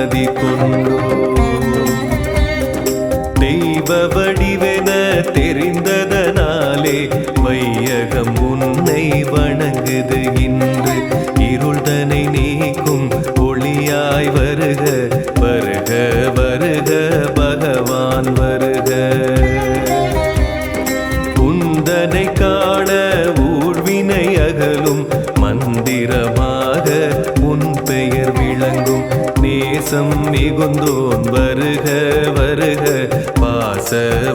மதி கொண்டோ தெய்வ வடிவென தெரிந்ததனாலே வையகம் உன்னை வணங்குது இன்று இருள்தனை நீக்கும் ஒளியாய் வருக வருக வருக பகவான் வருக உந்தனை காண ஊழ்வினை அகலும் மந்திரமாக உன் பெயர் விளங்கும் நேசம் மிகுந்தோன் வருக வருக பாச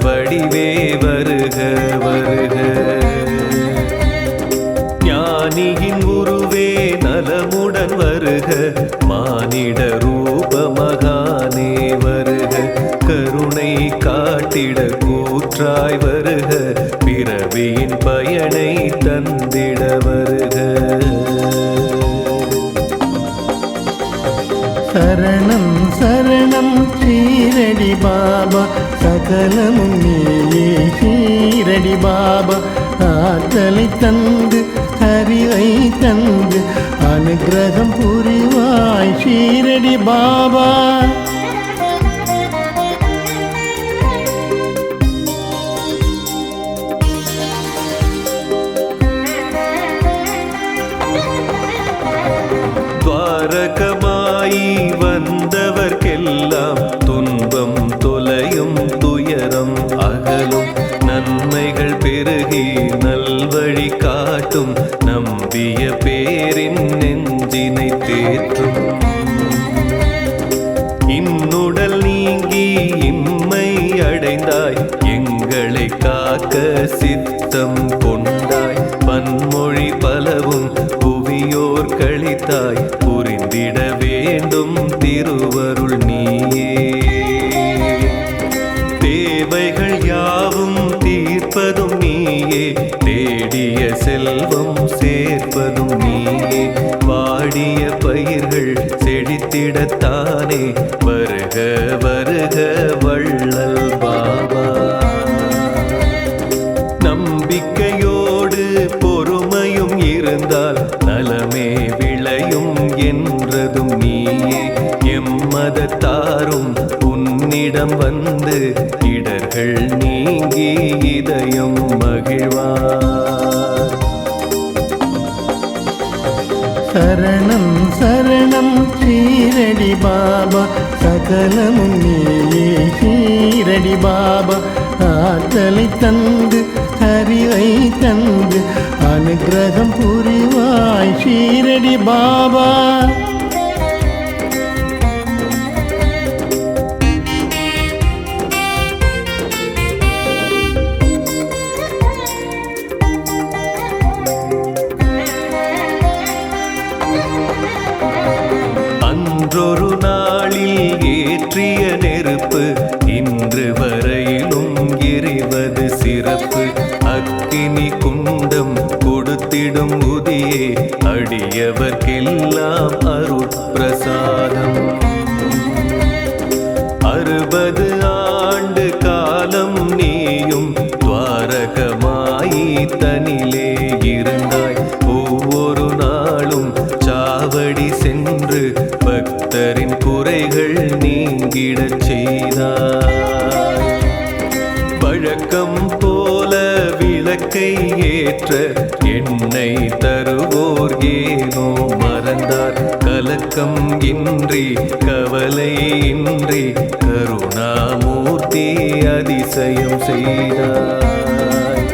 வடிவே வருக வருக ஞானியின் உருவே நலமுடன் வருக மானிட ரூப மகானே வருக கருணை காட்டிட கூற்றாய் வருக பிறவியின் பயனை தந்திட வருக சரணம் சரணம் ஷீரடி பாபா சகலமும் நீயே ஷீரடி பாபா ஆற்றலை தந்து அறிவை தந்து அனுகிரகம் புரிவாய் ஷீரடி பாபா துவாரகமாயி வந்தவர்க்கெல்லாம் துன்பம் தொலையும் துயரம் அகலும் நன்மைகள் பெருகி நல்வழி காட்டும் நம்பிய பேரின் நெஞ்சினை தேற்றும் இன்னுடல் நீங்கி இம்மை அடைந்தாய் எங்களை காக்க சித்தம் கொண்டாய் பன்மொழி பலவும் புவியோர் கழித்தாய் புரிந்திட வேண்டும் திருவருள் நீயே தேவைகள் யாவும் தீர்ப்பதும் நீயே தேடிய செல்வம் சேர்ப்பதும் நீயே வாடிய பயிர்கள் செழித்திடத்தானே வருக வருக வள்ளல் பாபா நம்பிக்கையோடு பொறுமையும் இருந்தால் நலமே விளையும் என்றதும் நீயே எம்மதத்தாரும் உன்னிடம் வந்து இடர்கள் நீங்கி இதயம் மகிழ்வார் சரணம் சரணம் ஷீரடி பாபா சகலமும் நீயே ஷீரடி பாபா ஆற்றலை தந்து அறிவை தந்து அனுகிரகம் புரிவாய் ஷீரடி பாபா அன்றொரு நாளில் ஏற்றிய நெருப்பு இன்று வரையிலும் எரிவது சிறப்பு அக்கினி குண்டம் கொடுத்திடும் உதியே அடியவர்க்கெல்லாம் அருட்பிரசாதம் 60 ஆண்டு காலம் நீயும் துவாரகமாயி தனிலே இருந்தாய் ஒவ்வொரு நாளும் சாவடி சென்று பக்தரின் குறைகள் நீங்கிடச் செய்தாய் வழக்கம் போல விளக்கை ஏற்ற எண்ணெய் தருவோர் ஏனோ மறந்தார் கலக்கம் இன்றி கவலை இன்றி கருணாமூர்த்தி அதிசயம் செய்தாய்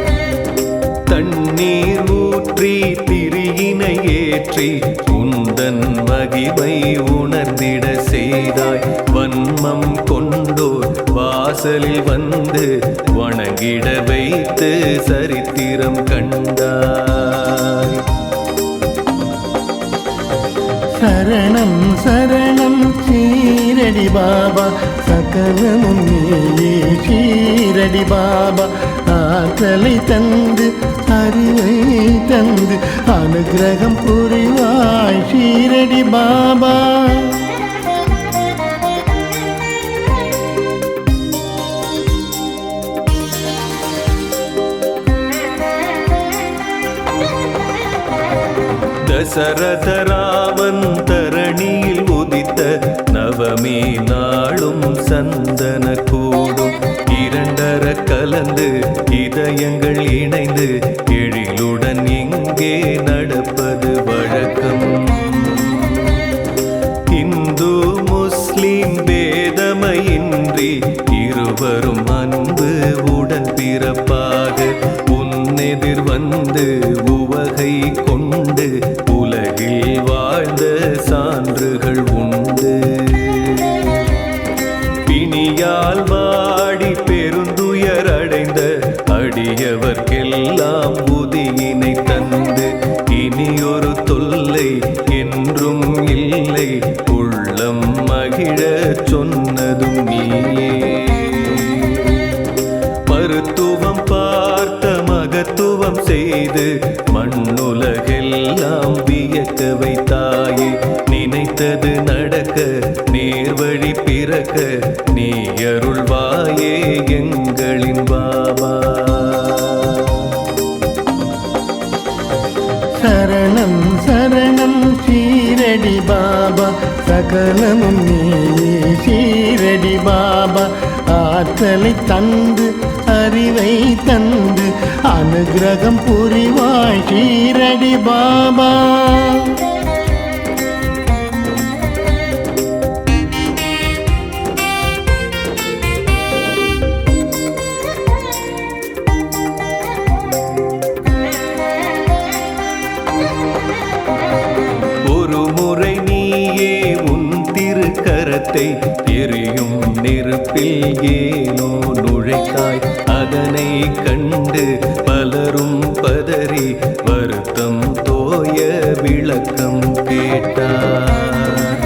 தண்ணீர் ஊற்றி திரியினை ஏற்றி உந்தன் மகிமை உணர்ந்திட செய்தாய் வன்மம் கொண்டோர் வாசலில் வந்து வணங்கிட வைத்து சரித்திரம் கண்டாய் சரணம் சரணம் ஷீரடி பாபா சகலமும் நீயே ஷீரடி பாபா ஆற்றலை தந்து அறிவை தந்து அனுகிரகம் புரிவாய் ஷீரடி பாபா தசரத ராமன் தரணியில் உதித்த நவ தவமே நாளும் சந்தன கூடும் இரண்டர கலந்து இதயங்கள் இணைந்து எழிலுடன் இங்கே நடப்பது வழக்கம். இந்து முஸ்லிம் பேதமையின்றி இருவரும் அன்பு உடன் பிறப்பாக உன்னெதிர் வந்து உவகை கொண்டு உலகில் வாழ்ந்த சான்றுகள் உண்டு. பிணியால் வாடி பெருந்துயர் அடைந்த அடியவர்க்கெல்லாம் உதியினை தந்து இனியொரு தொல்லை என்றும் இல்லை உள்ளம் மகிழ சொன்னதும் நீயே. மருத்துவம் பார்த்த மகத்துவம் செய்து மண்ணுலகெல்லாம் வியக்க வைத்தாயே. நினைத்தது நடக்க நேர்வழி பிறக்க நீ அருள்வாயே எங்களின் பாபா. சரணம் சரணம் ஷீரடி பாபா சகலமும் நீயே ஷீரடி பாபா. ஆற்றலை தந்து அறிவை தந்து அனுகிரகம் புரிவாய் ஷீரடி பாபா. ஒரு முறை நீயே உன் திருக்கரத்தை எரியும் நெருப்பில் ஏனோ நுழைத்தாய். அதனை கண்டு பலரும் பதறி வருத்தம் தோய விளக்கம் கேட்டார்.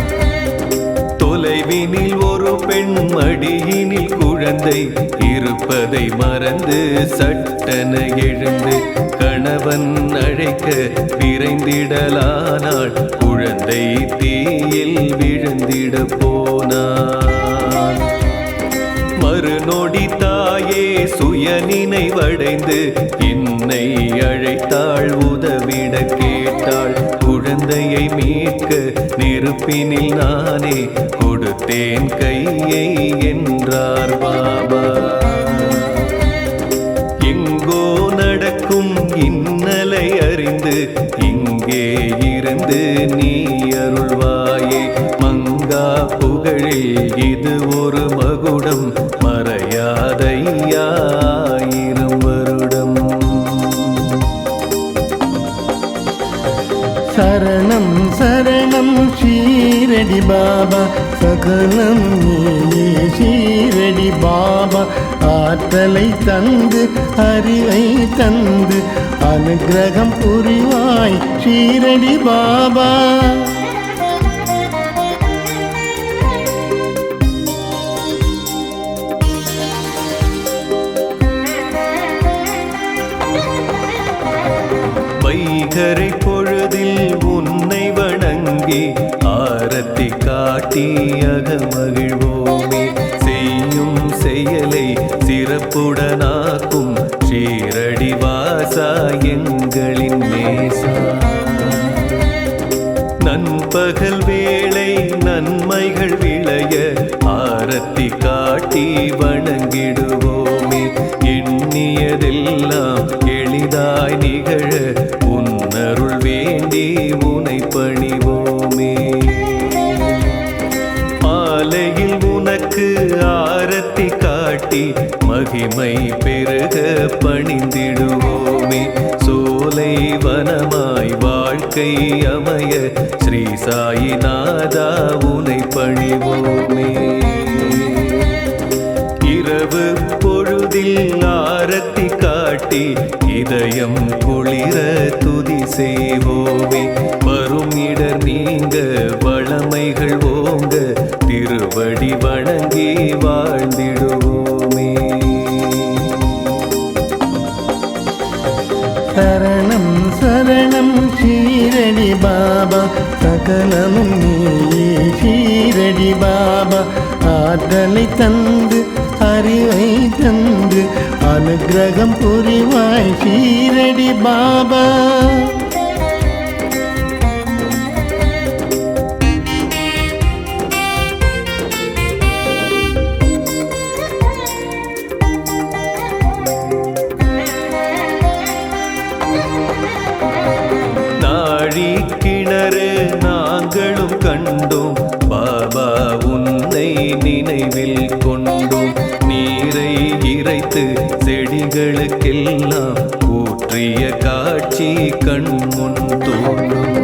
தொலைவினில் ஒரு பெண் மடியினில் குழந்தை இருப்பதை மறந்து சட்டென எழுந்து கணவன் அழைக்க விரைந்திடலானாள். குழந்தை தீயில் விழுந்திட போனான். மறுநொடி தாயே சுய நினைவடைந்து என்னை அழைத்தாள் உதவிட கேட்டாள். குழந்தையை மீட்க நெருப்பினில் நானே கொடுத்தேன் கையை என்றார் பாபா. எங்கோ நடக்கும் இன்னலை அறிந்து இங்கே இருந்து நீ அருள்வாயே. மங்கா புகழில் இது ஒரு மகுடம் மறையாதையாயிரம் வருடம். சரணம் சரணம் ஷீரடி பாபா சகலம் நீயே ஷீரடி பாபா. ஆற்றலை தந்து அறிவை தந்து அனுகிரகம் புரிவாய் ஷீரடி பாபா. வைகரை பொழுதில் உன்னை வணங்கி ஆரத்தி காட்டி அகமகிழ்வோமே. செய்யும் செயலை சிறப்புடனாக்கும் ஷீரடி வாசா எங்களின் நேசா. நண்பகல் வேளை நன்மைகள் விளைய ஆரத்தி காட்டி வணங்கிடுவோமே. எண்ணியதெல்லாம் எளிதாய் நிகழ உன்னருள் வேண்டி உனை பணிவோமே. மாலையில் உனக்கு ஆரத்தி காட்டி மகிமை பெருக பணிந்திடுவோமே. சோலை வனமாய் வாழ்க்கை அமைய ஸ்ரீ சாயிநாதா உனை பணிவோமே. இரவு பொழுதில் ஆரத்தி காட்டி இதயம் குளிர துதி செய்வோமே. வரும் இடர் நீங்க வளமைகள் ஓங்க திருவடி வணங்கி வாழ்ந்திடுவோமே. சரணம் சரணம் ஷீரடி பாபா சகலமும் நீயே ஷீரடி பாபா. ஆற்றலை தந்து அறிவை தந்து அனுகிரகம் புரிவாய் ஷீரடி பாபா. எங்களுக்கெல்லாம் ஊற்றிய காட்சி கண்முன் தோன்றும்.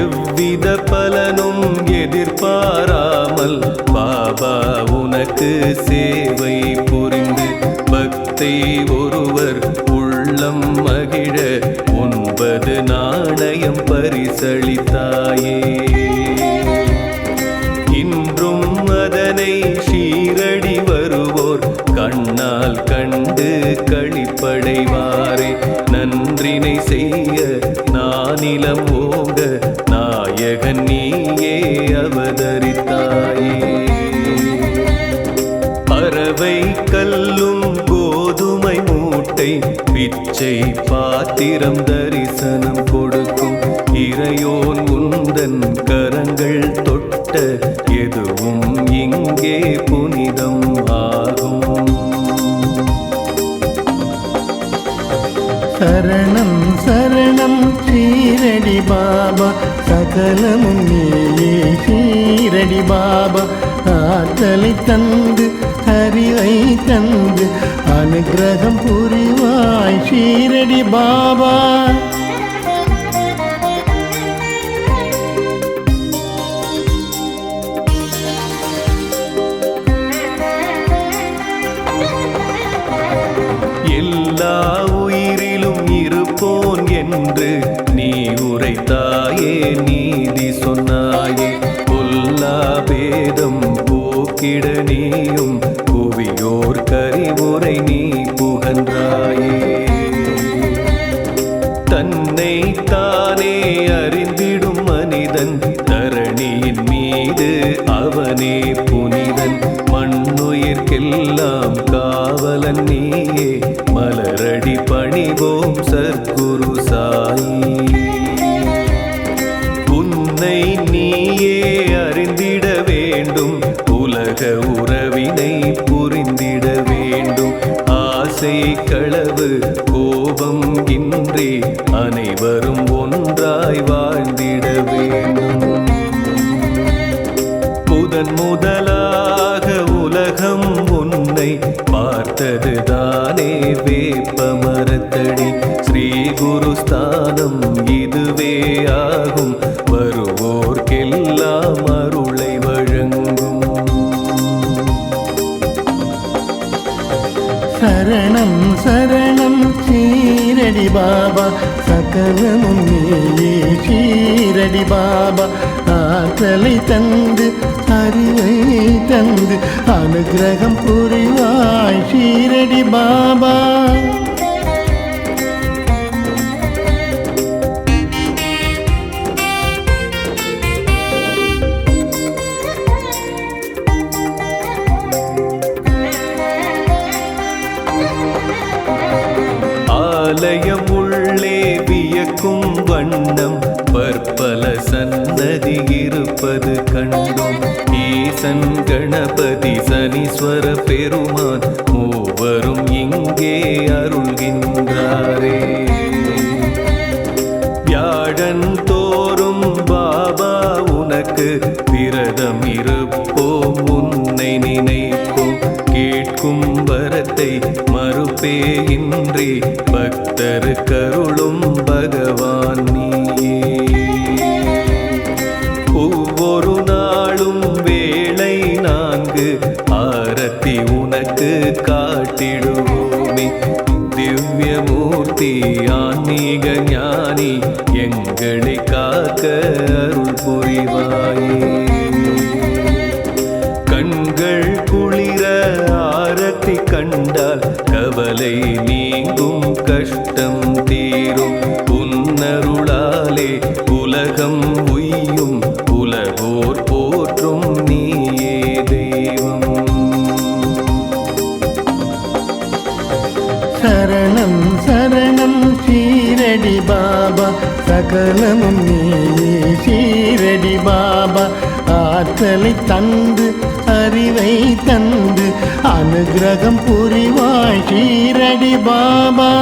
எவ்வித பலனும் எதிர்பாராமல் பாபா உனக்கு சேவை புரிந்து பக்தை ஒருவர் உள்ளம் மகிழ 9 நாணயம் பரிசளித்தாயே. இன்றும் அதனை ஷீரடி வருவோர் கண்ணால் கண்டு களிப்படைவாரே. நன்றினை செய்ய நானிலம் ஓங்க நாயகன் நீயே அவதரித்தாயே. பறவை கல்லும் கோதுமை மூட்டை பிச்சை பாத்திரம் தரிசனம் கொடுக்கும் இறையோன் உந்தன் கரங்கள் தொட்ட எதுவும் இங்கே புனிதம் ஆகும். சரணம் சரணம் ஷீரடி பாபா, சகலமும் நீயே ஷீரடி பாபா. ஆற்றலை தந்து அறிவை தந்து அனுகிரகம் புரிவாய் ஷீரடி பாபா. எல்லா உயிரிலும் இருப்போன் என்று நீ உரைத்தாயே, நீதி சொன்னாயே. பொல்லா பேதம் போக்கிட நீயும் புவியோர் கரிவுரை நீ புகன்றாயே. தன்னை தானே அறிந்திடும் மனிதன் தரணியின் மீது அவனே புனிதன். மண்ணுயிர்க்கெல்லாம் காவலன் நீயே, மலரடி பணிவோம் சற்குரு சாயி. உன்னை நீயே அறிந்திட வேண்டும், உலக உறவினை புரிந்திட வேண்டும். ஆசை களவு கோபம் இன்றி அனைவரும் ஒன்றாய் வாழ்ந்திட வேண்டும். முதலாக உலகம் உன்னை பார்த்ததுதானே வேப்ப மரத்தடி. ஸ்ரீ குரு ஸ்தானம் இதுவே ஆகும், வருவோர்க்கெல்லாம் அருளை வழங்கும். சரணம் சரணம் ஷீரடி பாபா, சகலமும் நீயே ஷீரடி பாபா. ஆற்றலை தந்து அறிவை தந்து அனுகிரகம் புரிவாய் ஷீரடி பாபா. ஆலயம் உள்ளே வியக்கும் வண்ணம் பற்பல சன்னதி இருப்பது கண்டோம். ஈசன் கணபதி சனீஸ்வர பெருமான் மூவரும் இங்கே அருள்கின்றாரே. வியாழன் தோறும் பாபா உனக்கு விரதம் இருப்போம், உன்னை நினைப்போம். கேட்கும் வரத்தை மறுப்பே இன்றி பக்தரு கருளும் பகவான் நீயே. ஒவ்வொரு நாளும் வேளை 4 ஆரத்தி உனக்கு காட்டிடுவோமே. திவ்யமூர்த்தி ஆன்மீக ஞானி எங்களை காக்க அருள் புரிவாயே. கண்கள் குளிர ஆரத்தி கண்டால் கவலை நீங்கும், கஷ்டம் தீரும். உன்னருளாலே உலகம் உய்யும், உலகோர் போற்றும் நீயே தெய்வம். சரணம் சரணம் ஷீரடி பாபா, சகலமும் நீயே ஷீரடி பாபா. ஆற்றலை தந்து அறிவை தந்து அனுகிரகம் புரிவாய் ஷீரடி பாபா.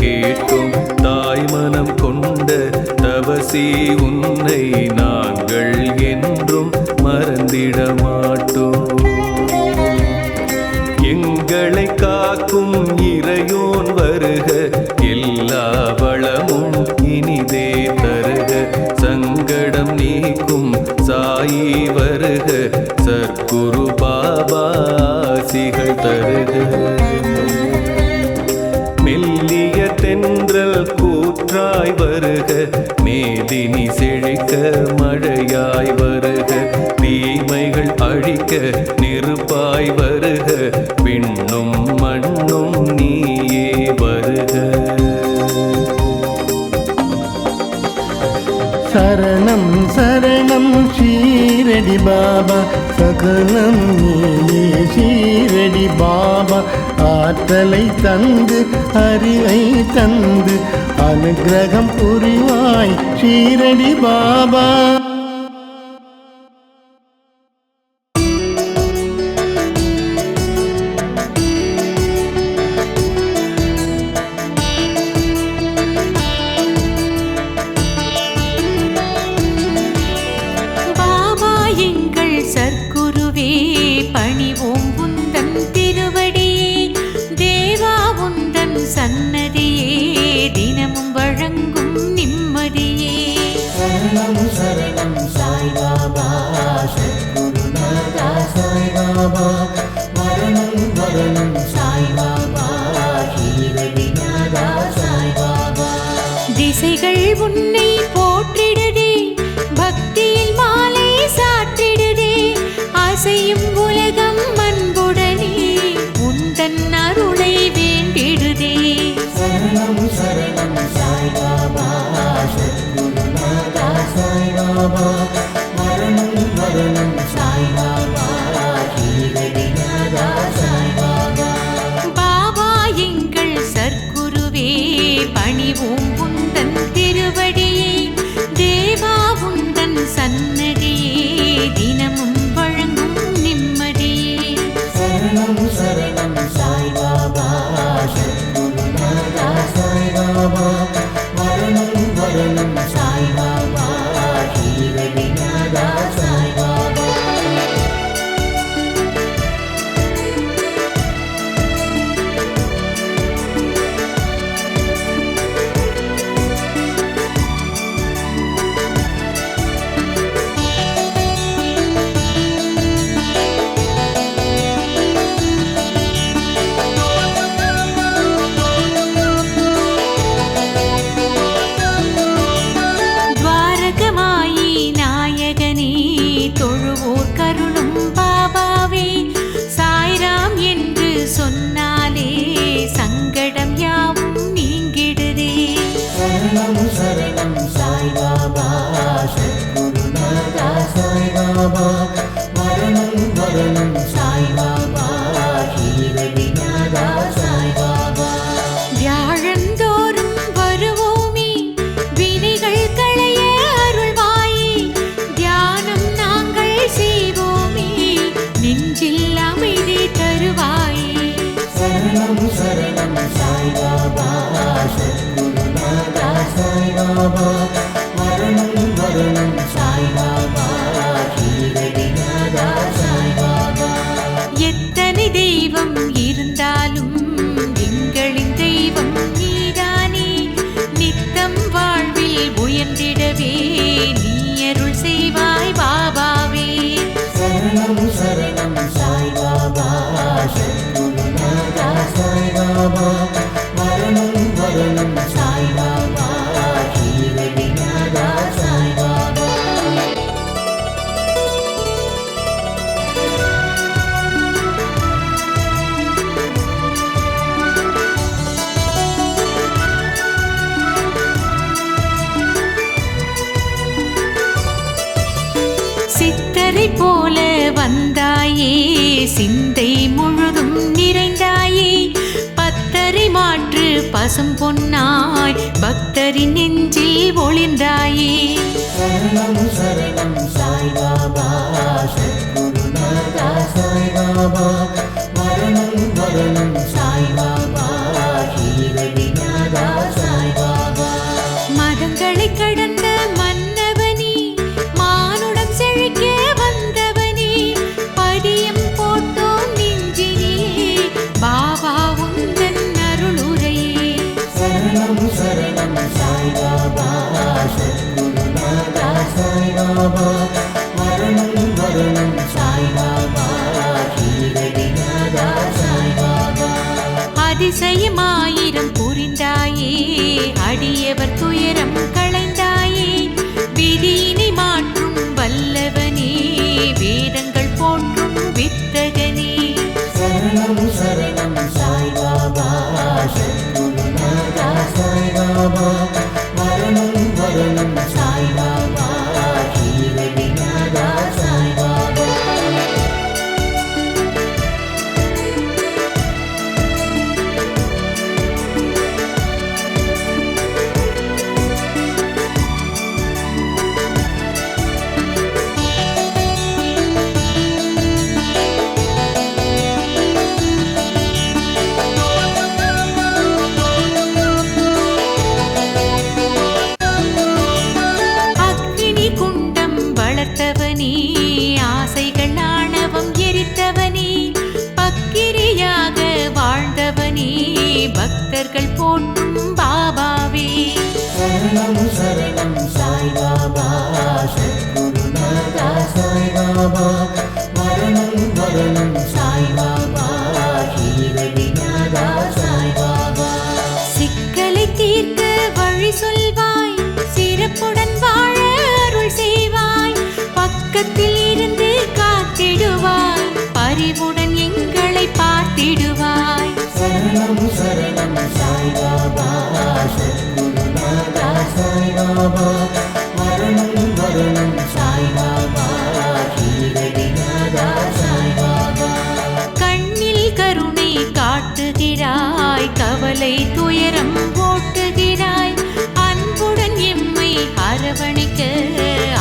கேட்டும் தாய்மனம் கொண்ட தவசி உன்னை நாங்கள் என்றும் மறந்திட மாட்டோம். எங்களை காக்கும் இறையோன் வருக, எல்லா வளமும் இனிதே தருக. சங்கடம் நீக்கும் சாயி வருக, சத்குரு பாபா ஆசிகள் தருக. மெல்லிய தென்றல் கூற்றாய் வருக, மேதினி செழிக்க மழையாய் வருக. தீமைகள் அழிக்க நெருப்பாய் வருக, விண்ணும் மண்ணும் நீயே வருக. சரணம் சரணம் ஷீரடி பாபா, சகலம் நீயே ஷீரடி பாபா. ஆற்றலை தந்து அறிவை தந்து அனுக்கிரகம் புரிவாய் ஷீரடி பாபா. சற்குருவே பணிவோம் உந்தன் திருவடியே, தேவா உந்தன் சன்னதியே தினமும் வழங்கும் நிம்மதியே. சரணம் சரணம் சாய் பாபா, சத்குருநாதா சாய் பாபா. மரணம் மரணம் சாய் பாபா, ஷீரடிநாதா சாய் பாபா. திசைகள் உன்னை போற்றிடுதே, பக்தியில் மாலை சாற்றிடுதே. அசையும் உலகம் அன்புடனே உந்தன் அருளை வேண்டிடுதே. சரணம் சரணம் சாய் பாபா, சத்குருநாதா சாய் பாபா. மரணம் மரணம் சாய் பாபா, ஷீரடிநாதா சாய் பாபா. பாபா எங்கள் சற்குருவே பணிவோம் உந்தன் திருவடியே, தேவா உந்தன் சன்னதியே தினமும் வழங்கும் நிம்மதியே. சரணம் சரணம் சாய் பாபா, சத்குருநாதா சாய் பாபா. மரணம் மரணம் சாய் பாபா, ஷீரடிநாதா சாய் பாபா. துவாரகமாயி நாயகனே தொழுவோர் கருளும் பாபாவே, சாய்ராம் என்று சொன்னாலே சங்கடம் யாவும் நீங்கிடுதே. சரணம் சரணம் சாய் பாபா, சத்குருநாதா சாய் பாபா. மரணம் மரணம் சாய் பாபா, ஷீரடிநாதா சாய் பாபா. வியாழந்தோறும் வருவோமே, வினைகள் களைய அருள்வாயே. தியானம் நாங்கள் செய்வோமே, நெஞ்சில் அமைதி தருவாயே. சரணம் சரணம் சாய் பாபா, சத்குருநாதா சாய் பாபா. மரணம் மரணம் சாய் பாபா, ஷீரடிநாதா சாய் பாபா. எத்தனை தெய்வம் இருந்தாலும் எங்களின் தெய்வம் நீதானே. நித்தம் வாழ்வில் உயர்ந்திடவே நீ அருள் செய்வாய் பாபாவே. சரணம் சரணம் சாய் பாபா, சத்குருநாதா சாய் பாபா. மரணம் மரணம் சாய் பாபா, ஷீரடிநாதா சாய் பாபா. சித்தரை போல வந்தாயே, சிந்தை முழுதும் நிறைந்தாயே. பத்தரை மாற்று பசும் பொன்னாய் பக்தரின் நெஞ்சில் ஒளிர்ந்தாயே. சரணம் சரணம் சாய் பாபா, சத்குருநாதா சாய் பாபா. மரணம் மரணம் சாய் பாபா, ஷீரடிநாதா சரணம் சரணம் சாய்பாபா சத்குருநாதா சாய்பாபா மரணம் மரணம் சாய்பாபா ஷீரடிநாதா சாய்பாபா அதிசயமாயிரம் புரிந்தாயே அடியவர் துயரம் களைந்தாயே விதியினை மாற்றும் வல்லவனே வேதங்கள் போற்றும் வித்தகனே சரணம் சரணம் சாய்பாபா சத்குருநாதா சாய்பாபா மரணம் மரணம் சாய்பாபா ஷீரடிநாதா சாய்பாபா அக்னி குண்டம் வளர்த்தவனே ஆசைகள் ஆணவம் எரித்தவனே பக்கிரியாக வாழ்ந்தவனே பக்தர்கள் போற்றும் பாபாவே சரணம் சரணம் சாய்பாபா சத்குருநாதா சாய்பாபா மரணம் மரணம் சாய்பாபா ஷீரடிநாதா சாய்பாபா சிக்கலை தீர்க்க வழி சொல்வாய் சிறப்புடன் வாழ அருள் செய்வாய் பக்கத்தில் இருந்து காத்திடுவாய் பரிவுடன் எங்களை பார்த்திடுவாய் சரணம் சரணம் சாய்பாபா சத்குருநாதா சாய்பாபா மரணம் மரணம் சாய்பாபா ஷீரடிநாதா சாய்பாபா கண்ணில் கருணை காட்டுகிறாய் கவலை துயரம் ஓட்டுகிறாய் அன்புடன் எம்மை அரவணைக்க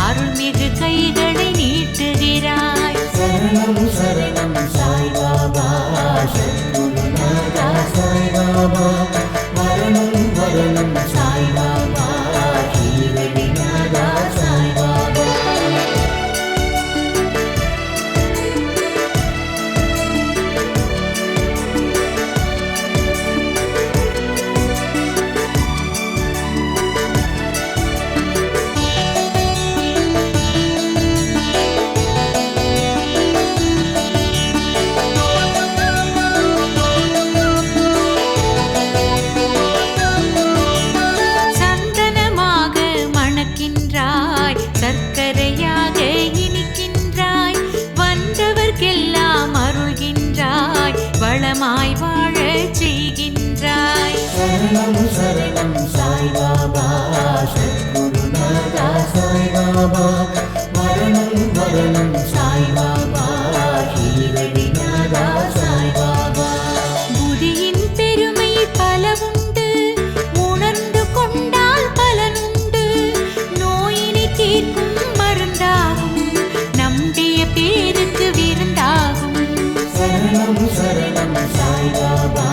அருள்மிகு கைகளை நீட்டுகிறாய் சரணம் சரணம் சாய்பாபா சத்குருநாதா சாய்பாபா மரணம் மரணம் சாய்பாபா ஷீரடிநாதா சாய்பாபா சந்தனமாக மணக்கின்றாய் சர்க்கரையாக இனிக்கின்றாய் வந்தவர்க்கெல்லாம் அருள்கின்றாய் வளமாய் வாழச் செய்கின்றாய் சரணம் சரணம் சாய்பாபா சத்குருநாதா சாய்பாபா மரணம் மரணம் சாய்பாபா ஷீரடிநாதா சாய்பாபா புதியின் பெருமை பலவுண்டு உணர்ந்து கொண்டால் பலனுண்டு நோயினை தீர்க்கும் மருந்தாகும் நம்பிய பேருக்கு விருந்தாகும் சரணம் சரணம் சாய்பாபா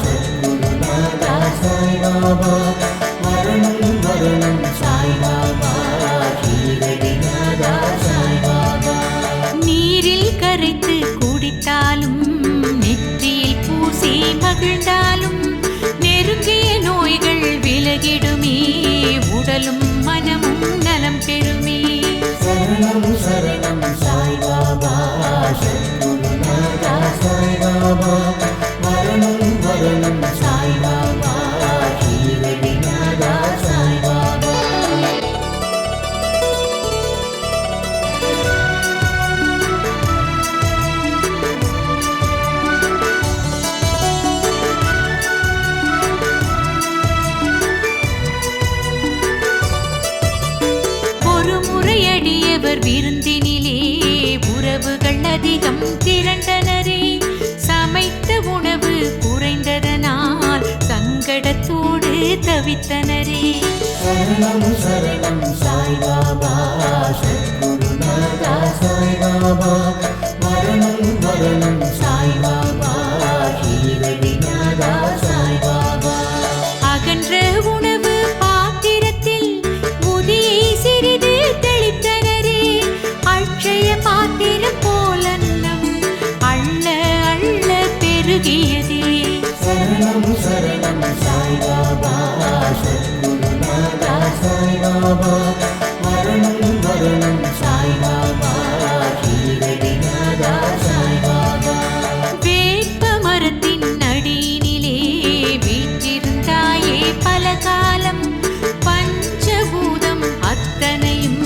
சத்குருநாதா சாய்பாபா மரணம் மரணம் சாய்பாபா ஷீரடிநாதா சாய்பாபா நீரில் கரைத்து குடித்தாலும் நெற்றியில் பூசி மகிழ்ந்தாலும் நெருங்கிய நோய்கள் விலகிடுமே உடலும் மனமும் நலம் பெறுமே சரணம் சரணம் சாய்பாபா சத்குருநாதா சாய்பாபா மரணம் மரணம் சாய்பாபா ஷீரடிநாதா சாய்பாபா ஒரு முறையடியவர் விருந்தினிலே உறவுகள் அதிகம் திரண்டனரே சமைத்த உணவு குறைந்ததனால் சங்கடத்தோடு தவித்தனரே சரணம் சரணம் சாய்பாபா சத்குருநாதா சாய்பாபா மரணம் மரணம் சாய்பாபா ஷீரடிநாதா சாய்பாபா அகன்ற உணவு பாத்திரத்தில் முதியை சிறிது தெளித்தனரே அட்சய பாத்திரம் போலன்னம் அள்ள அள்ள பெருகியதே சரணம் சரணம் சாய்பாபா சத்குருநாதா சாய்பாபா மரணம் மரணம் சாய்பாபா ஷீரடிநாதா சாய்பாபா வேப்ப மரத்தின் அடியினிலே வீற்றிருந்தாயே பல காலம் பஞ்சபூதம் அத்தனையும்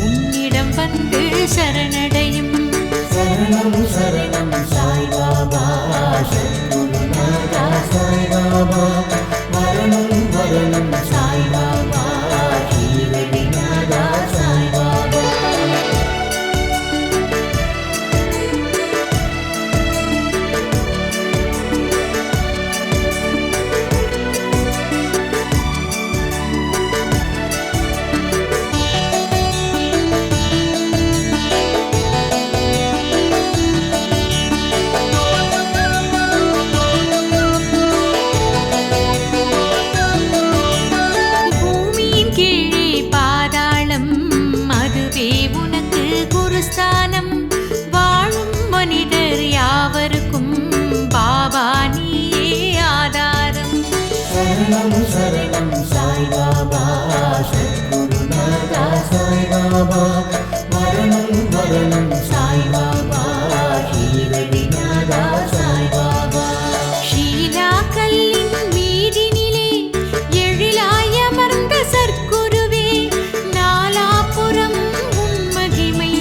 உன்னிடம் வந்து சரணடையும் சரணம் சரணம் சாய்பாபா சத்குருநாதா சாய்பாபா மரணம் மரணம் சாய்பாபா ஷீரடிநாதா சாய்பாபா பூமியின் கீழே பாதாளம் அதுவே உனக்கு குருஸ்தானம் வாழும் மனிதர் யாவருக்கும் பாபா நீயே ஆதாரம் சரணம் சரணம் சாய்பாபா சத்குருநாதா சாய்பாபா மரணம் மரணம் சாய்பாபா ஷீரடிநாதா சாய்பாபா ஷீலா கல்லின் மீதினிலே எழிலாய் அமர்ந்த சற்குருவே நாலாபுரம் உன் மகிமை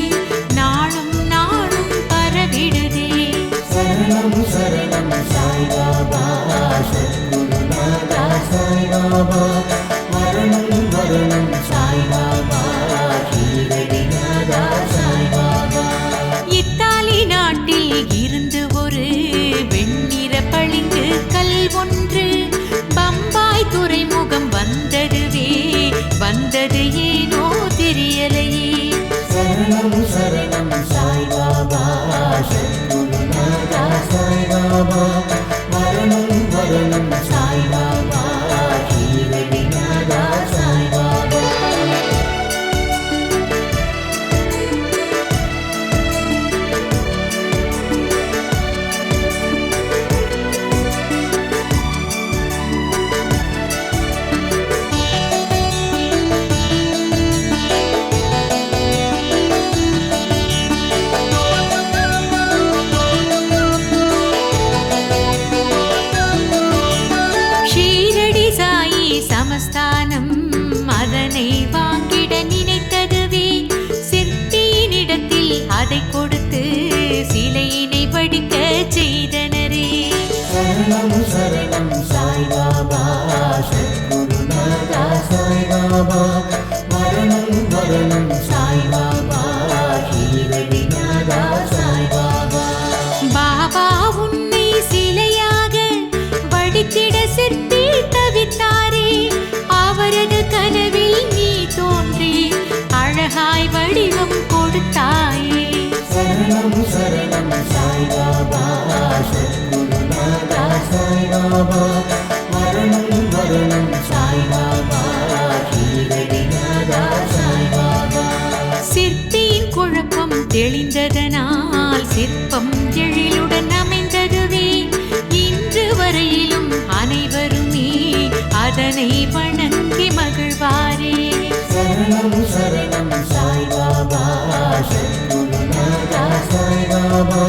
நாளும் நாளும் பரவிடுதே சரணம் சரணம் சாய்பாபா சத்குருநாதா சாய்பாபா மரணம் மரணம் சாய்பாபா ஷீரடிநாதா சாய்பாபா இத்தாலி நாட்டில் இருந்து ஒரு வெண்ணிற பளிங்கு கல் ஒன்று பம்பாய் துறைமுகம் வந்ததுவே வந்தது ஏனோ தெரியலையே சரணம் சரணம் சாய்பாபா சத்குருநாதா சாய்பாபா மரணம் மரணம் சாய்பாபா ஷீரடிநாதா சாய்பாபா ஷீரடி சாயி சமஸ்தானம் அதனை வாங்கிட நினைத்ததுவே சிற்பியினிடத்தில் அதை கொடுத்து சிலையினை வடிக்க செய்தனரே சரணம் சரணம் சாய்பாபா சத்குருநாதா சாய்பாபா மரணம் மரணம் சாய்பாபா ஷீரடிநாதா சாய்பாபா பாபா உன்னை சிலையாக வடித்திட சிற்பி தவித்தாரே அவரது கனவில் நீ தோன்றி அழகாய் வடிவம் கொடுத்தாயே சரணம் சரணம் சாய்பாபா சத்குருநாதா சாய்பாபா மரணம் மரணம் சாய்பாபா ஷீரடிநாதா சாய்பாபா சிற்பியின் குழப்பம் தெளிந்ததனால் சிற்பம் எழிலுடன் அமைந்ததுவே இன்று வரையிலும் அனைவருமே அதனை வணங்கி மகிழ்வாரே சரணம் சரணம் சாய்பாபா சத்குருநாதா சாய்பாபா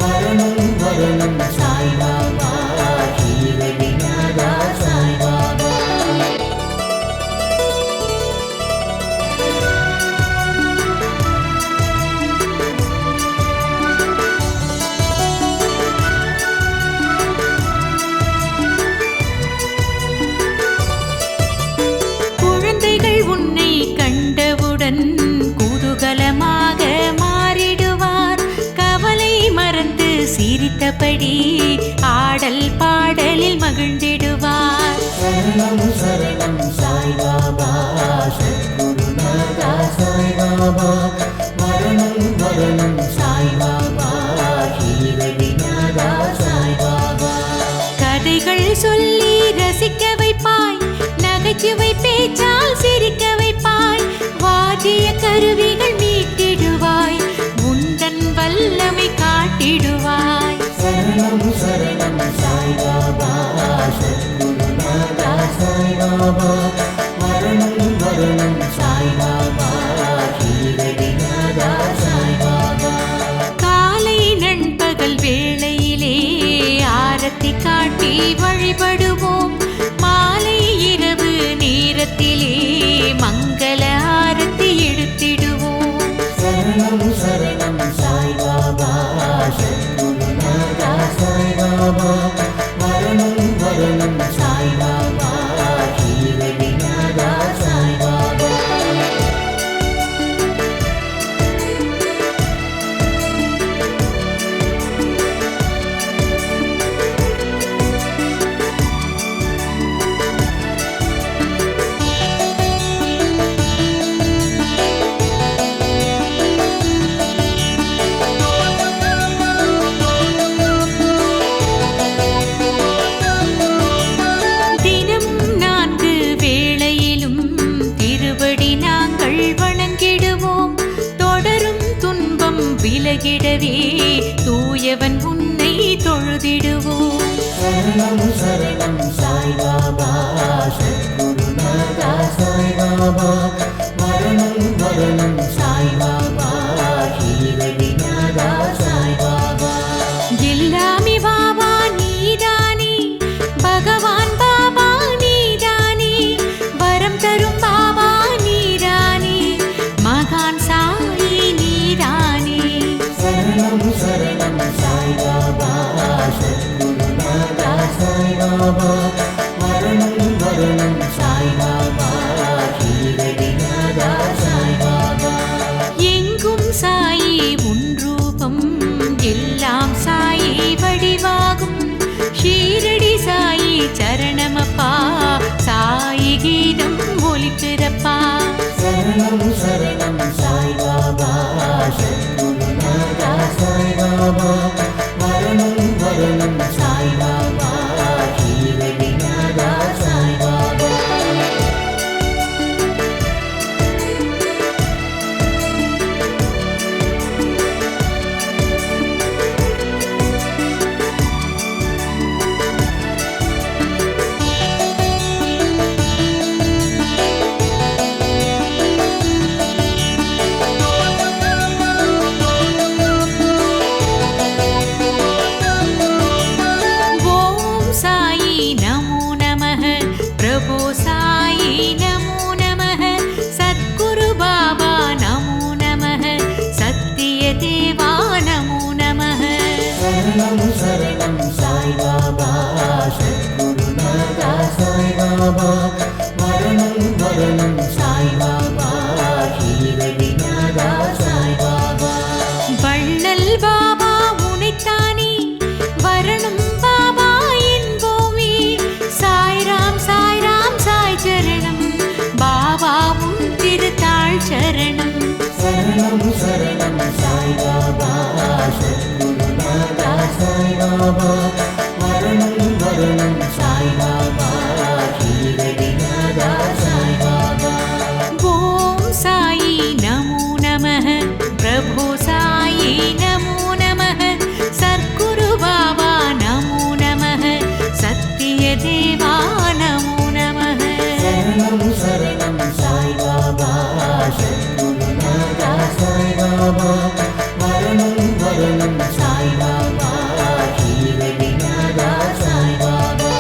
மரணம் மரணம் சாய்பாபா ஷீரடிநாதா சாய்பாபா குழந்தைகள் உன்னை கண்டவுடன் குதூகலமாக மாறிடுவார் கவலை மறந்து சிரித்தபடி ஆடல் பாடலில் மகிழ்ந்திடுவார் சரணம் சரணம் சாய்பாபா சத்குருநாதா சாய்பாபா மரணம் மரணம் சாய்பாபா ஷீரடிநாதா சாய்பாபா கதைகள் சொல்லி ரசிக்க வைப்பாய் நகைச்சுவை பேச்சால் சிரிக்க வைப்பாய் வாத்திய கருவிகள் மீட்டிடுவாய் உந்தன் வல்லமை காட்டிடுவாய் சரணம் சரணம் சாய்பாபா சத்குருநாதா சாய்பாபா சாய்பாபா மரணம் மரணம் சாய்பாபா ஷீரடிநாதா சாய்பாபா காலை நண்பகல் வேளையிலே ஆரத்தி காட்டி வழிபடுவோம் மாலை இரவு நேரத்திலே மங்கள ஆரத்தி எடுத்திடுவோம் சரணம் சரணம் சாய்பாபா சத்குருநாதா சாய்பாபா மரணம் மரணம் சாய்பாபா ஷீரடிநாதா சாய்பாபா தினமும் 4 வேளையிலும் திருவடி நாங்கள் வணங்கிடுவோம் தொடரும் துன்பம் விலகிடவே தூயவன் உன்னை தொழுதிடுவோம் சரணம் சரணம் சாய்பாபா சத்குருநாதா சாய்பாபா மரணம் மரணம் சாய்பாபா ஷீரடிநாதா சாய்பாபா எல்லாமே பாபா நீதானே பகவான் பாபா நீதானே வரம் தரும் பாபா நீதானே மகான் சாயி நீதானே சரணம் சரணம் சாய்பாபா சத்குருநாதா சாய்பாபா மரணம் மரணம் சாய்பாபா ஷீரடிநாதா சாய்பாபா எங்கும் சாயி உன் ரூபம் எல்லாம் சாயி வடிவாகும் ஷீரடி சாயி சரணமப்பா சாயி கீதம் ஒலிக்கிறப்பா சரணம் சரணம் சாய்பாபா சத்குருநாதா சாய்பாபா மரணம் மரணம் சாய்பாபா ஷீரடிநாதா சாய்பாபா ஓம் சாயி நமோ நமः பிரபு சாயி நமோ நமः சத்குரு பாபா நமோ நமः சத்திய தேவா நமோ நமः சரணம் சரணம் சாய்பாபா சத்குருநாதா சாய்பாபா மரணம் மரணம் சாய்பாபா ஷீரடிநாதா சாய்பாபா வள்ளல் பாபா உனைத்தானே வரணும் பாபா என்போமே சாய்ராம் சாய்ராம் சாய் சரணம் பாபா உன் திருத்தாள் சரணம் சரணம் சரணம் சாய்பாபா சத்குருநாதா சாய்பாபா மரணம் மரணம் சாய்பாபா ஷீரடிநாதா சாய்பாபா ஓம் சாயி நமோ நமः பிரபு சாயி நமோ நமः சத்குரு பாபா நமோ நமः சத்திய தேவா நமோ நமः சரணம் சரணம் சாய்பாபா சத்குருநாதா சாய்பாபா மரணம் மரணம் சாய்பாபா ஷீரடிநாதா சாய்பாபா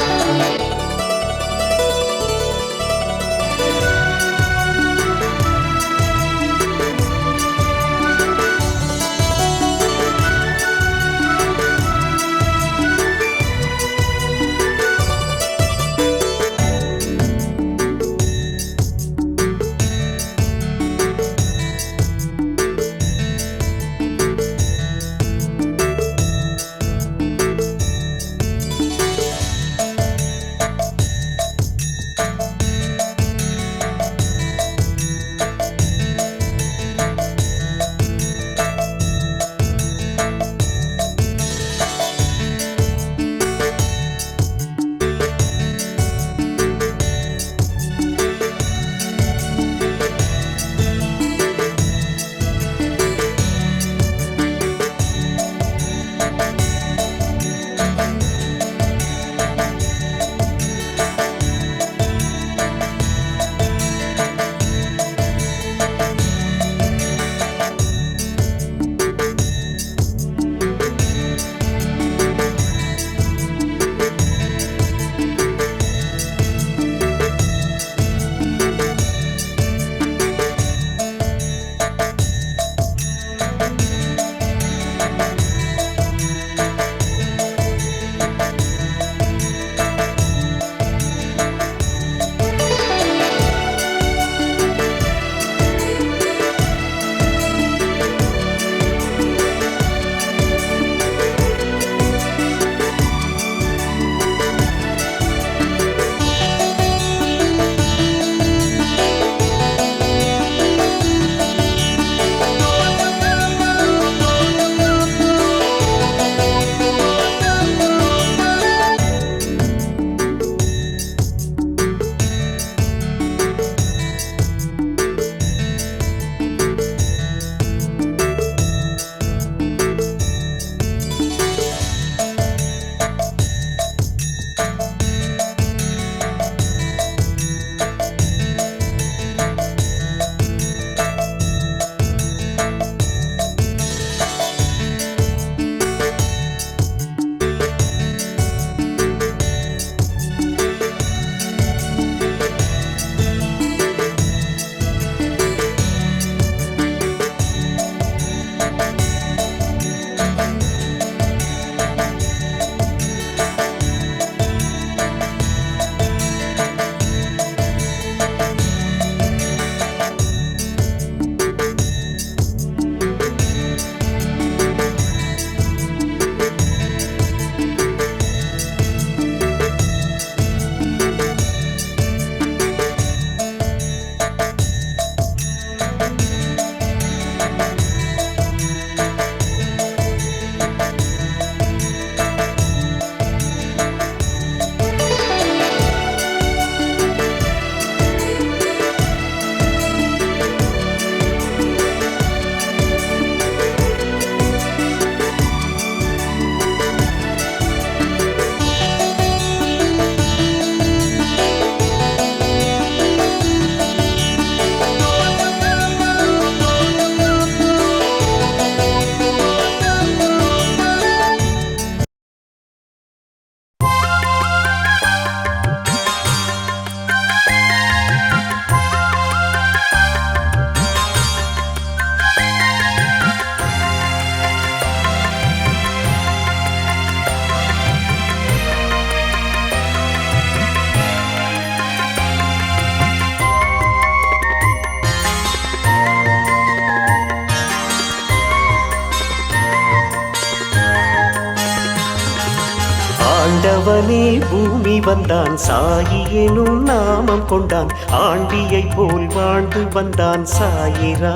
பூமி வந்தான் சாயி எனும் நாமம் கொண்டான் ஆண்டியை போல் வாழ்ந்து வந்தான் சாயிரா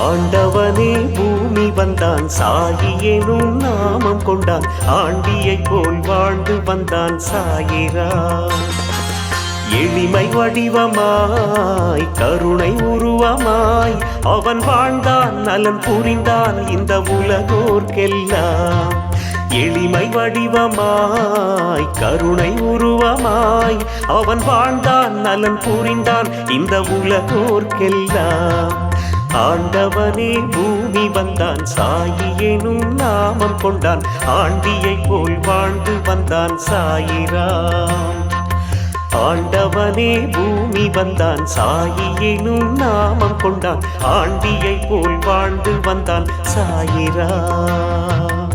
ஆண்டவனே பூமி வந்தான் சாயி எனும் நாமம் கொண்டான் ஆண்டியை போல் வாழ்ந்து வந்தான் சாயிரா எளிமை வடிவமாய் கருணை உருவமாய் அவன் வாழ்ந்தான் நலன் புரிந்தான் இந்த உலகோர்க்கெல்லாம் எளிமை வடிவமாய் கருணை உருவமாய் அவன் வாழ்ந்தான் நலன் புரிந்தான் இந்த உலகோர்க்கெல்லாம் ஆண்டவனே பூமி வந்தான் சாயி எனும் நாமம் கொண்டான் ஆண்டியை போல் வாழ்ந்து வந்தான் சாயிராம் ஆண்டவனே பூமி வந்தான் சாயி எனும் நாமம் கொண்டான் ஆண்டியை போல் வாழ்ந்து வந்தான் சாயிராம்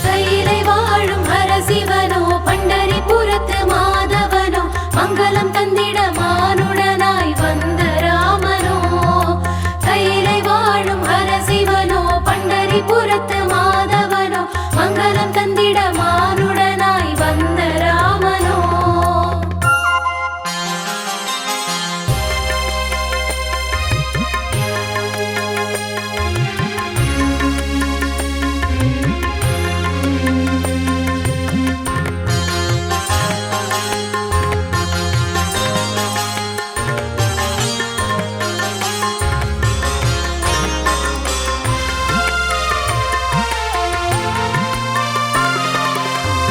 கையிலை வாழும் ஹரசிவனோ பண்டரிபுரத்து மாதவனோ மங்களம் தந்திட மானுடனாய் வந்த ராமனோ கையிலை வாழும் ஹரசிவனோ பண்டரிபுரத்து மாதவனோ மங்களம் தந்திட மானுடனாய் வந்த ராமனோ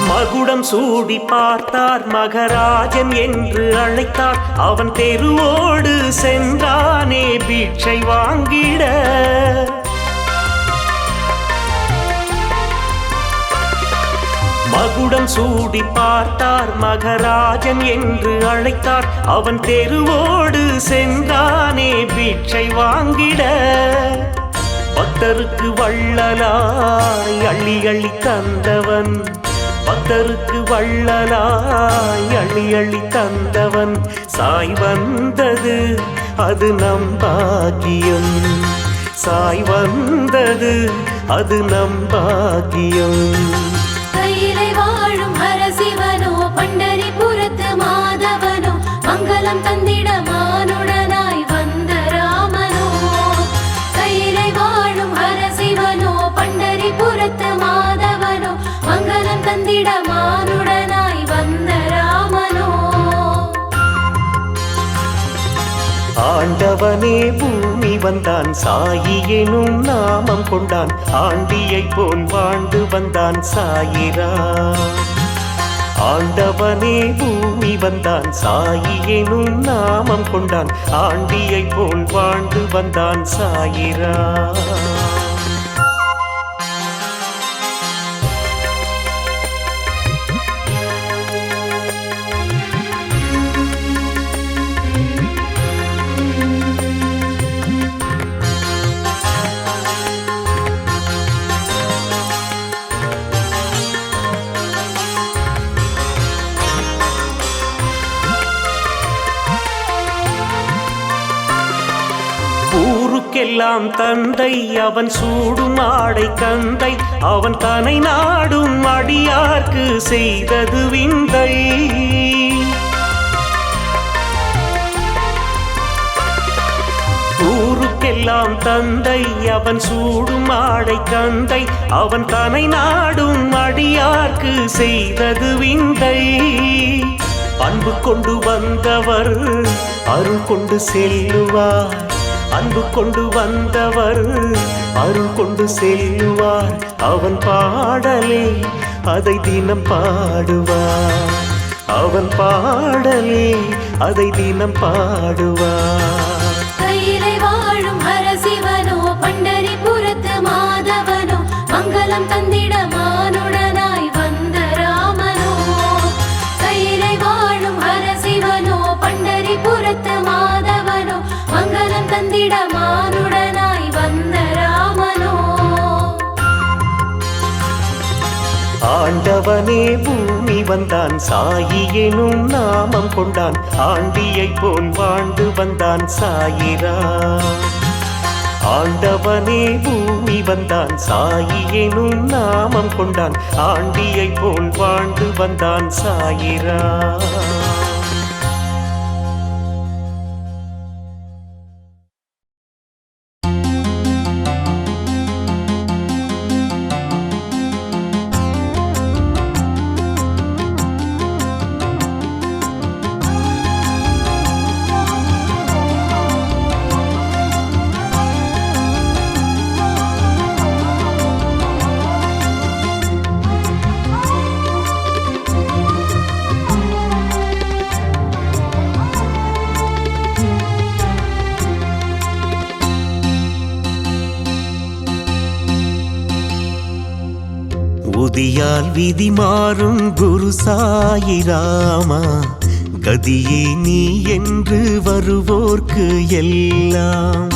மகுடம் சூடி பார்த்தார் மகராஜன் என்று அழைத்தார் அவன் தெருவோடு சென்றானே பிட்சை வாங்கிட மகுடம் சூடி பார்த்தார் மகராஜன் என்று அழைத்தார் அவன் தெருவோடு சென்றானே பிட்சை வாங்கிட பக்தருக்கு வள்ளலாய் அள்ளி அள்ளி தந்தவன் பக்தருக்கு வள்ளலாய் அள்ளி அள்ளி தந்தவன் சாய் வந்தது அது நம் பாக்கியம் சாய் வந்தது அது நம் பாக்கியம் கையிலை வாழும் ஹரசிவனோ பண்டரிபுரத்து மாதவனோ மங்களம் தந்திட மானுடனாய் வந்த ராமனோ கையிலை வாழும் ஹரசிவனோ பண்டரிபுரத்து மாதவனோ மங்களம் தந்திட மானுடனாய் வந்த ராமனோ ஆண்டவனே பூமி வந்தான் சாயி எனும் நாமம் கொண்டான் ஆண்டியை போல் வாழ்ந்து வந்தான் சாயிரா ஆண்டவனே பூமி வந்தான் சாயி எனும் நாமம் கொண்டான் ஆண்டியை போல் வாழ்ந்து வந்தான் சாயிரா ஊருக்கெல்லாம் தந்தை அவன் சூடும் ஆடை கந்தை அவன் தனை நாடும் அடியார்க்கு செய்தது விந்தை ஊருக்கெல்லாம் தந்தை அவன் சூடும் ஆடை கந்தை அவன் தனை நாடும் அடியார்க்கு செய்தது விந்தை அன்பு கொண்டு வந்தவர் அருள் கொண்டு செல்லுவார் அன்பு கொண்டு வந்தவர் அருள் கொண்டு செல்லுவார் அவன் பாடலே அதை தினம் பாடுவார் அவன் பாடலே அதை தினம் பாடுவார் கையிலை வாழும் ஹரசிவனோ பண்டரிபுரத்து மாதவனோ மங்களம் தந்திட மானுடனாய் வந்த ராமனோ கையிலை வாழும் ஹரசிவனோ பண்டரிபுரத்து மாதவனோ மங்களம் தந்திட மானுடனாய் வந்த ராமனோ ஆண்டவனே பூமி வந்தான் சாயி எனும் நாமம் கொண்டான் ஆண்டியை போல் வாழ்ந்து வந்தான் சாயிரா ஆண்டவனே பூமி வந்தான் சாயி எனும் நாமம் கொண்டான் ஆண்டியை போல் வாழ்ந்து வந்தான் சாயிரா. உதியால் விதி மாறும் குரு சாயிராமா கதியே நீ என்று வருவோர்க்கு எல்லாம்.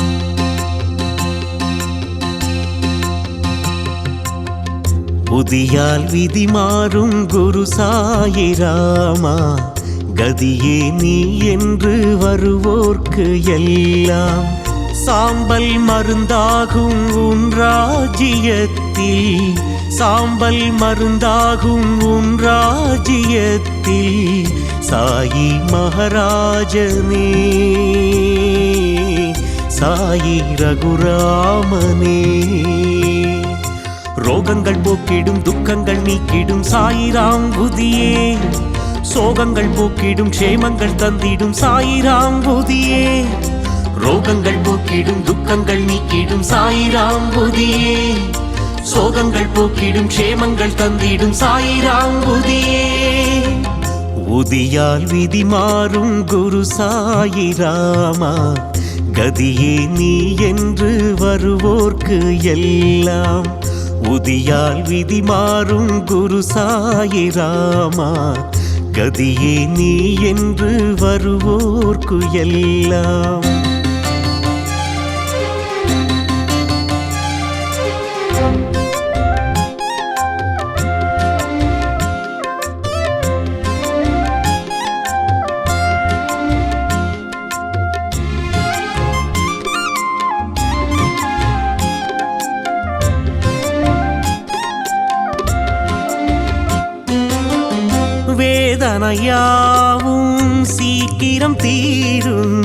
உதியால் விதி மாறும் குரு சாயிராமா கதியே நீ என்று வருவோர்க்கு எல்லாம். சாம்பல் மருந்தாகும் உன் ராஜ்யத்தில் சாம்பல் மருந்தாகும் உன் ராஜ்யத்தில் சாயி மகாராஜனே சாயி ரகுராமனே. ரோகங்கள் போக்கிடும் துக்கங்கள் நீக்கிடும் சாயிராம் புதியே சோகங்கள் போக்கிடும் க்ஷேமங்கள் தந்திடும் சாயிராம் புதியே. ரோகங்கள் போக்கிடும் துக்கங்கள் நீக்கிடும் சாயிராம் புதியே சோகங்கள் போக்கிடும் க்ஷேமங்கள் தந்திடும் சாயிராம் புதியே. உதியால் விதி மாறும் குரு சாயிராமா கதியே நீ என்று வருவோர்க்கு எல்லாம். உதியால் விதி மாறும் குரு சாயிராமா கதியே நீ என்று வருவோர்க்கு எல்லாம். வேதனையாவும் சீக்கிரம் தீரும்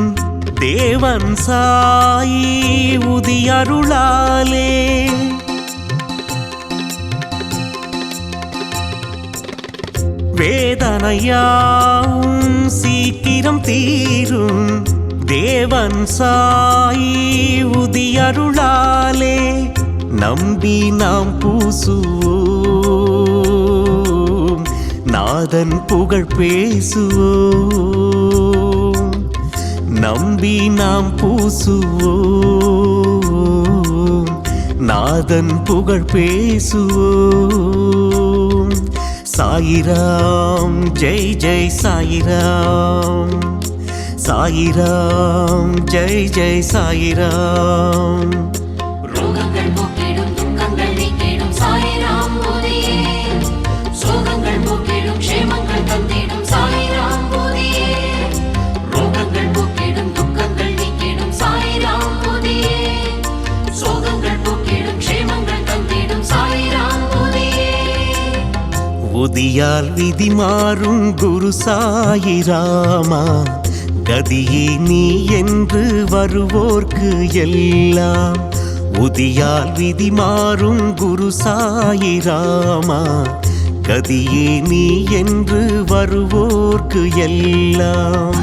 தேவன் சாயி உதியருளாலே. வேதனையாவும் சீக்கிரம் தீரும் தேவன் சாயி உதியருளாலே. நம்பி நாம் பூசுவோம் நாதன் புகழ் பேசுவோம். நம்பி நாம் பூசுவோம் நாதன் புகழ் பேசுவோம். சாயிராம் ஜெய் ஜெய் சாயிராம் சாயிராம் ஜெய் ஜெய் சாயிராம். ரோகங்கள் போக்கிடும் துக்கங்கள் நீக்கிடும் சாயிராம் புதியே சோகங்கள் போக்கிடும் க்ஷேமங்கள் தந்திடும் சாயிராம் புதியே. ரோகங்கள் போக்கிடும் துக்கங்கள் நீக்கிடும் சாயிராம் புதியே சோகங்கள் போக்கிடும் க்ஷேமங்கள் தந்திடும் சாயிராம் புதியே. உதியால் விதி மாறும் குரு சாயிராமா கதியே நீ என்று வருவோர்க்கு எல்லாம். உதியால் விதி மாறும் குரு சாயிராமா கதியே நீ என்று வருவோர்க்கு எல்லாம்.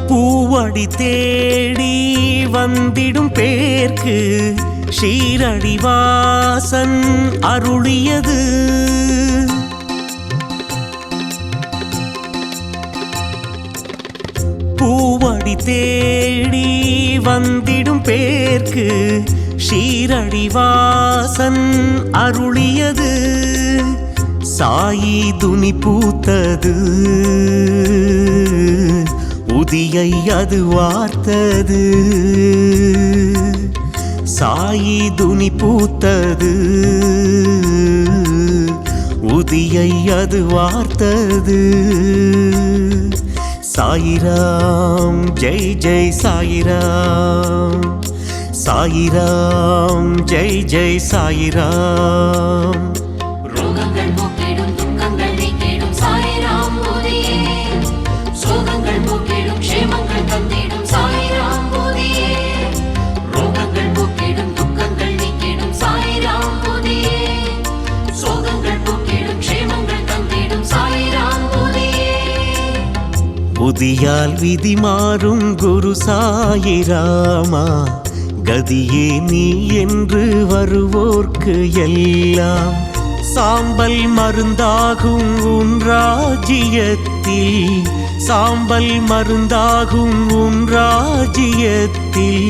பூவடி தேடி வந்திடும் பேர்க்கு ஷீரடிவாசன் அருளியது. பூவடி தேடி வந்திடும் பேர்க்கு ஷீரடிவாசன் அருளியது சாயி துனி பூத்தது உதியை அது வார்த்தது சாயி துனி பூத்தது உதியை அது வார்த்தது சாயிராம் ஜெய் ஜெய் சாயிராம் சாயிராம் ஜெய் ஜெய் சாயிராம் ரோகங்கள் போக்கிடும் துக்கங்கள் நீக்கிடும் சாயிராம் போதியே சோகங்கள் போக்கிடும் க்ஷேமங்கள் தந்திடும் சாயிராம் போதியே ரோகங்கள் போக்கிடும் துக்கங்கள் நீக்கிடும் சாயிராம் போதியே சோகங்கள் போக்கிடும் க்ஷேமங்கள் தந்திடும் சாயிராம் போதியே புதியால் விதி மாறும் குரு சாயிராமா கதியே நீ என்று வருவோர்க்கு எல்லாம் சாம்பல் மருந்தாகும் உன் ராஜ்யத்தில் சாம்பல் மருந்தாகும் உன் ராஜ்யத்தில்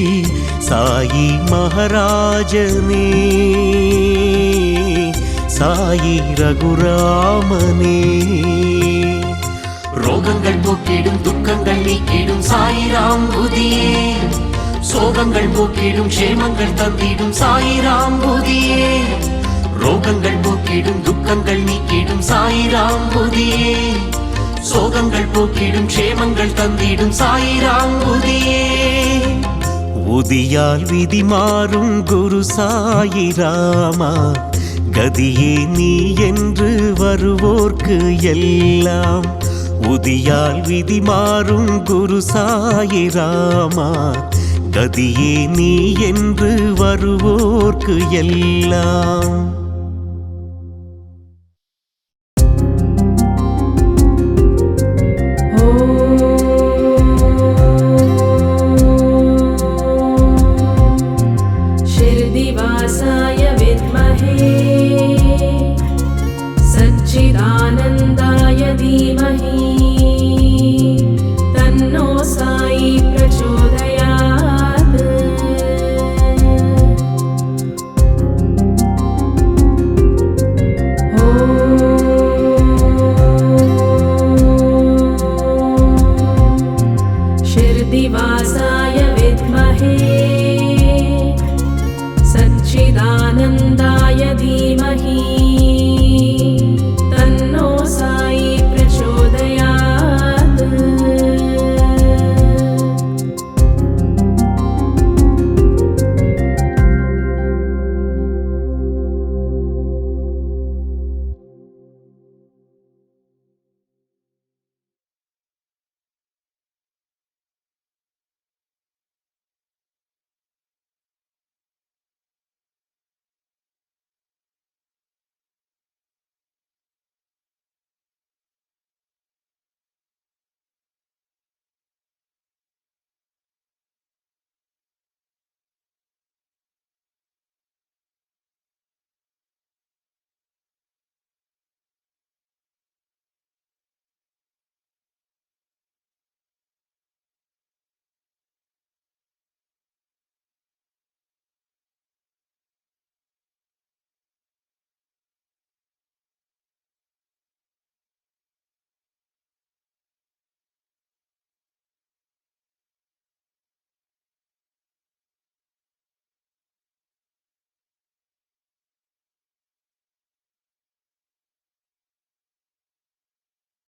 சாயி மகாராஜனே சாயி ரகுராமனே ரோகங்கள் போக்கிடும் துக்கங்கள் நீக்கிடும் சாயிராம் புதியே சோகங்கள் போக்கிடும் க்ஷேமங்கள் தந்திடும் சாயிராம் புதியே ரோகங்கள் போக்கிடும் துக்கங்கள் நீக்கிடும் சாயிராம் புதியே சோகங்கள் போக்கிடும் க்ஷேமங்கள் தந்திடும் சாயிராம் புதியே உதியால் விதி மாறும் குரு சாயிராமா கதியே நீ என்று வருவோர்க்கு எல்லாம் உதியால் விதி மாறும் குரு சாயிராமா கதியே நீ என்று வருவோர்க்கு எல்லாம்